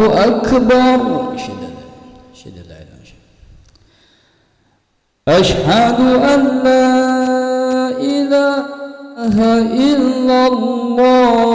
أكبر. أشهد أن لا إله إلا الله.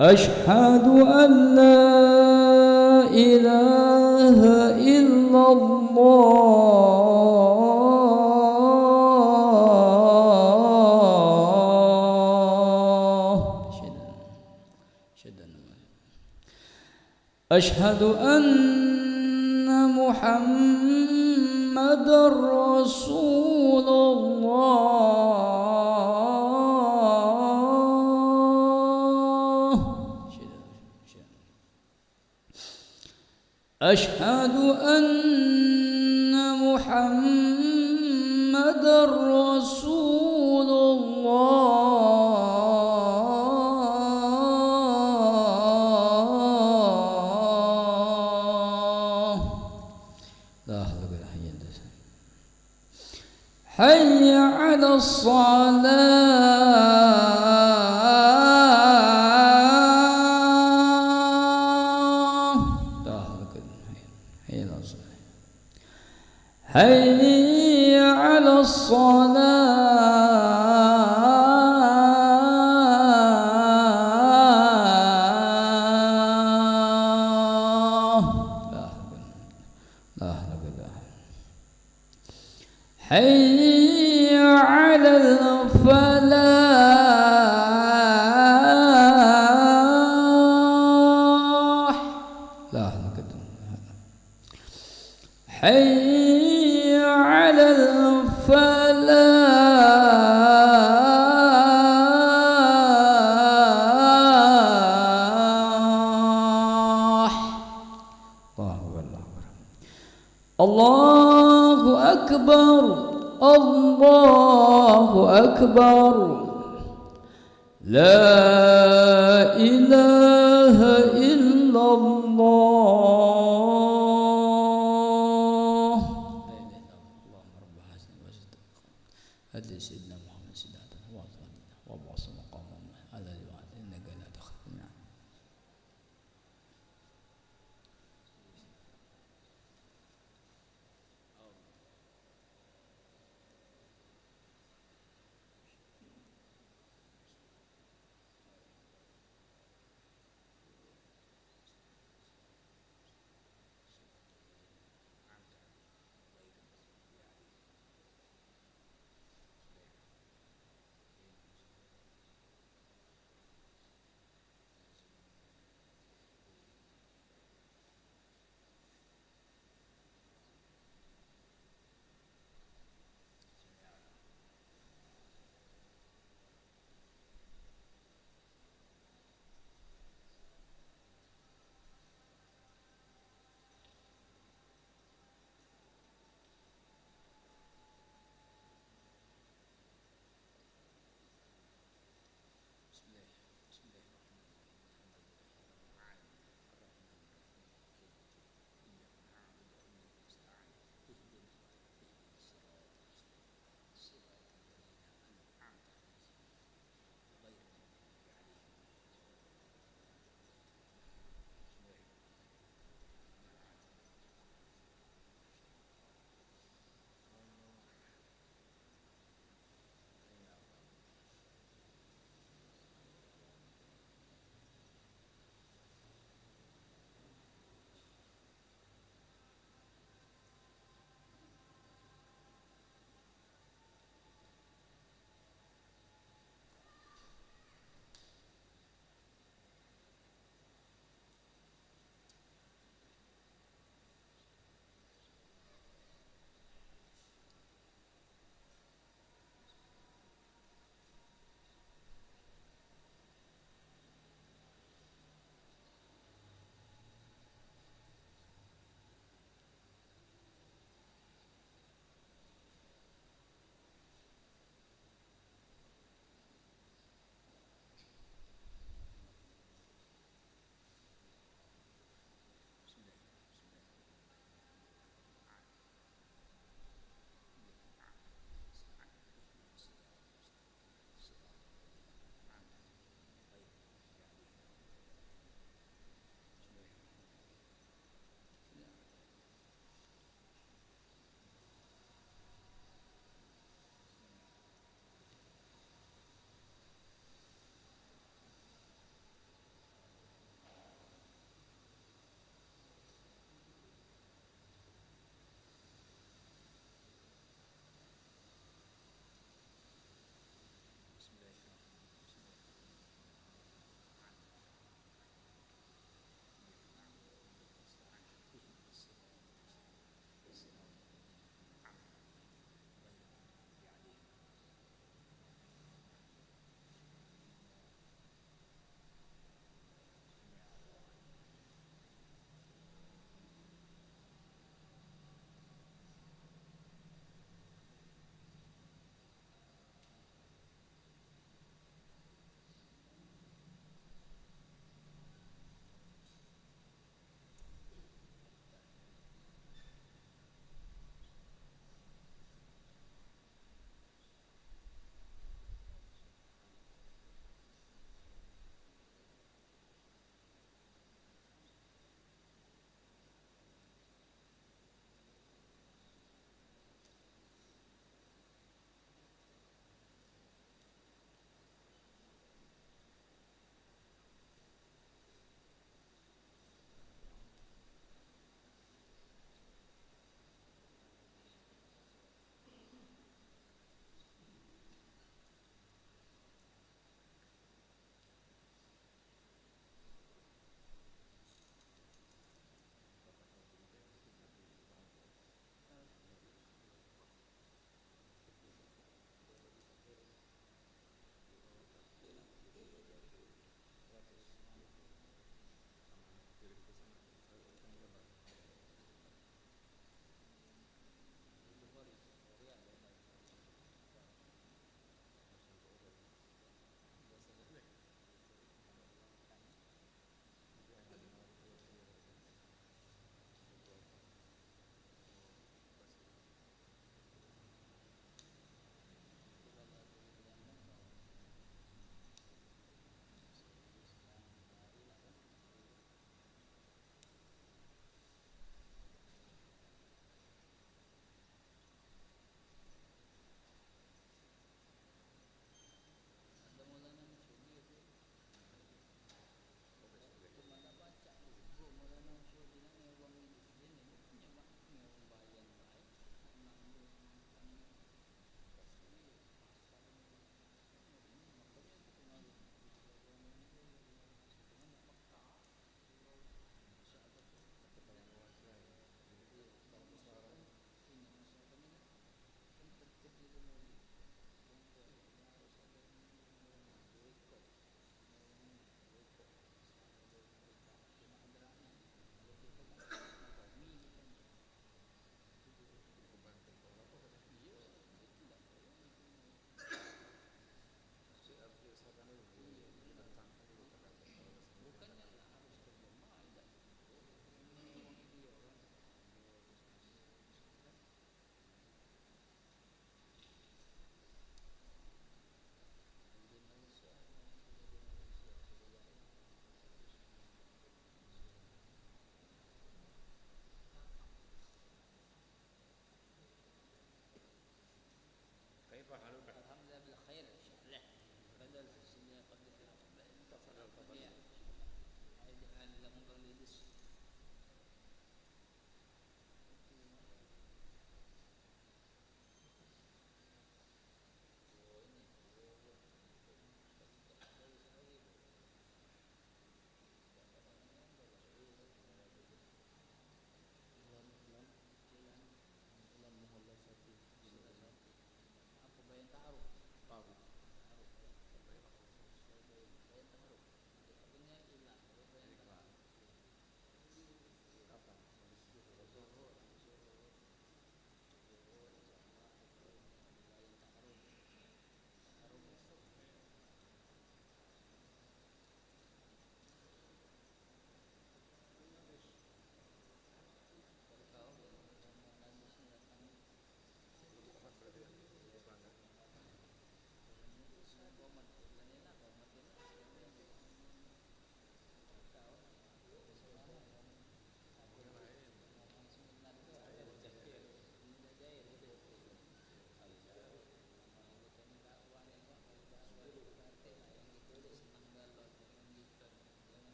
أشهد أن لا إله إلا الله. أشهد أن محمد رسول الله. أشهد أن محمد رسول الله. حي على الصلاة. حي على الصلاة. حي على الفلاح. حي على الفلاح. الله أكبر. الله أكبر. لا إله إلا الله. اللهم رب هذه المسجد هدي سيدنا محمد سيدنا وابعث مقامه على الوعد إنك لا تخلف الميعاد.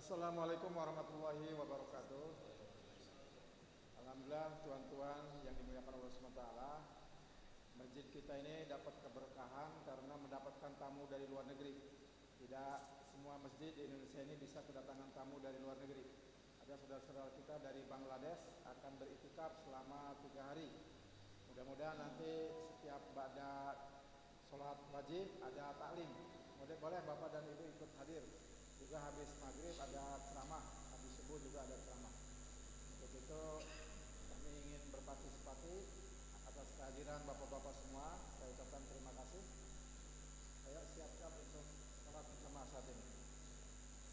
Assalamualaikum warahmatullahi wabarakatuh. Alhamdulillah tuan-tuan yang dimuliakan Allah SWT, masjid kita ini dapat keberkahan karena mendapatkan tamu dari luar negeri. Tidak semua masjid di Indonesia ini bisa kedatangan tamu dari luar negeri. Ada saudara-saudara kita dari Bangladesh akan beriktikaf selama 3 hari. Mudah-mudahan nanti setiap ba'da sholat wajib ada taklim. Boleh Bapak dan Ibu ikut hadir. Juga habis maghrib ada ceramah, habis subuh juga ada ceramah. Untuk itu kami ingin berpartisipasi atas kehadiran bapak-bapak semua. Saya ucapkan terima kasih. Saya siap-siap untuk sholat bersama saat ini.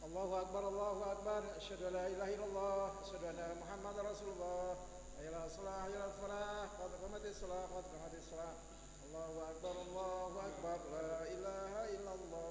Allahu Akbar, Allahu Akbar. Asyhadu an la ilaha illallah, asyhadu anna Muhammadar Rasulullah. Hayya 'alas shalah, hayya 'alal falah, qad qamatis shalah, qad qamatis shalah. Allahu Akbar, Allahu Akbar. La ilaha illallah.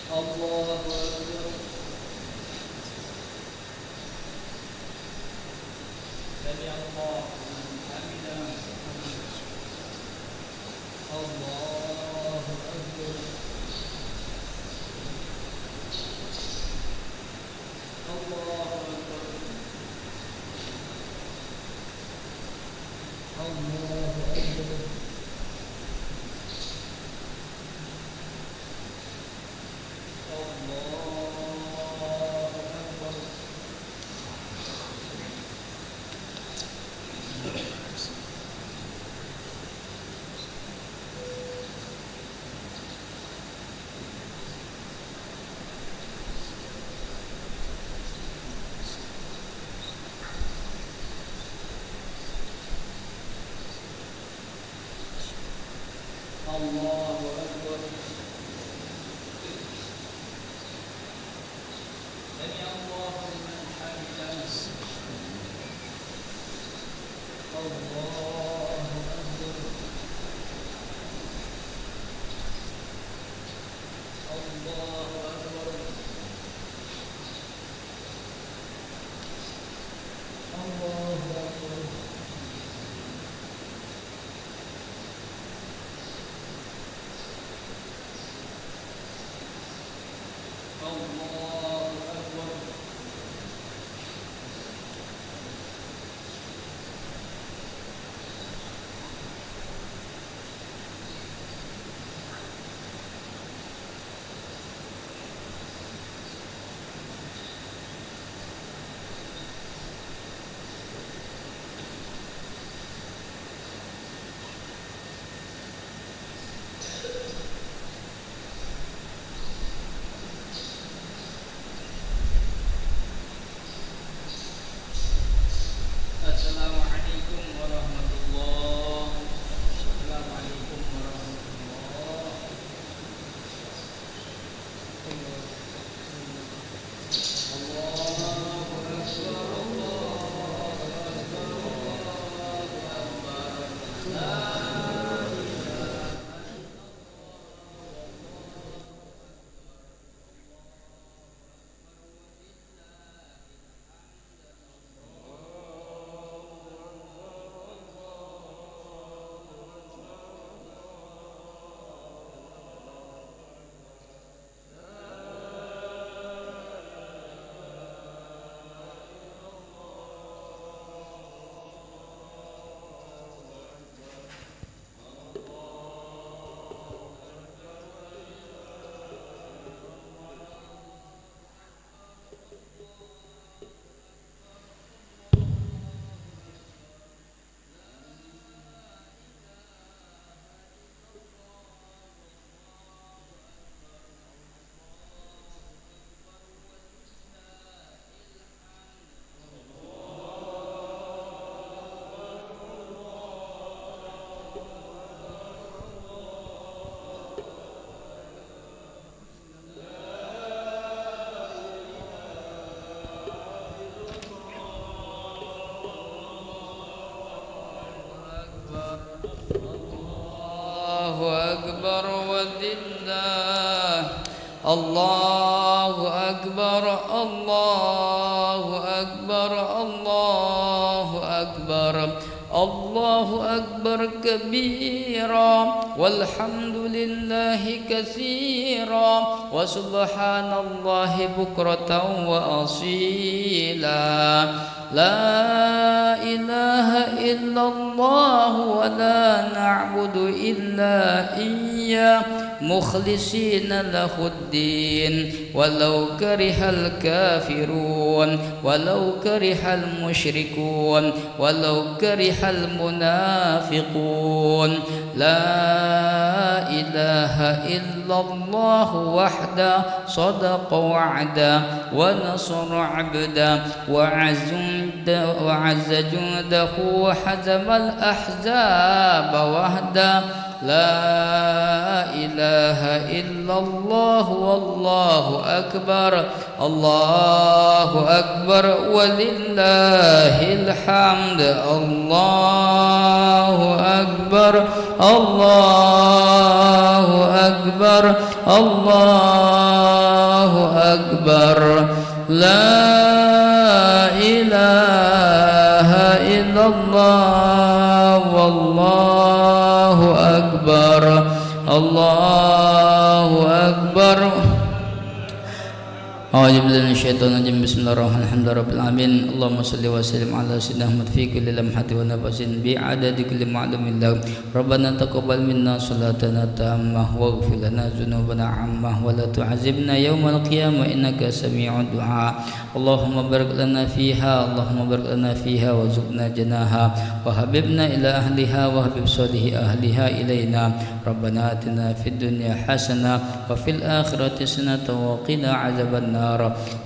الله أكبر. سمع الله لمن حمده. الله أكبر. Assalamualaikum warahmatullahi الله أكبر الله أكبر الله أكبر الله أكبر كبيرا والحمد لله كثيرا وسبحان الله بكرة وأصيلا لا إله إلا الله ولا نعبد إلا إياه مخلصين له الدين ولو كره الكافرون ولو كره المشركون ولو كره المنافقون لا إله إلا الله وحده صدق وعده ونصر عبده وعز جنده وحزم الأحزاب وحده لا إله إلا الله والله أكبر الله أكبر ولله الحمد الله أكبر الله أكبر الله أكبر لا إله إلا الله والله أكبر الله أكبر أعوذ بالله من الشيطان الرجيم بسم الله الرحمن الرحيم الحمد لله رب العالمين اللهم صل وسلم على سيدنا محمد في كل لمحة ونفس بعدد كل معلوم لك ربنا تقبل منا صلاتنا تامة واغفر لنا ذنوبنا عامة ولا تعذبنا يوم القيامة إنك سميع الدعاء اللهم بارك لنا فيها اللهم بارك لنا فيها وارزقنا جناها وحببنا إلى أهلها وحبب صالح أهلها إلينا ربنا آتنا في الدنيا حسنة وفي الآخرة حسنة وقنا عذاب النار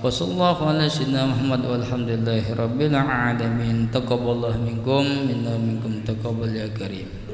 وصلى الله على سيدنا محمد والحمد لله رب العالمين تقبل الله منكم منا ومنكم تقبل يا كريم.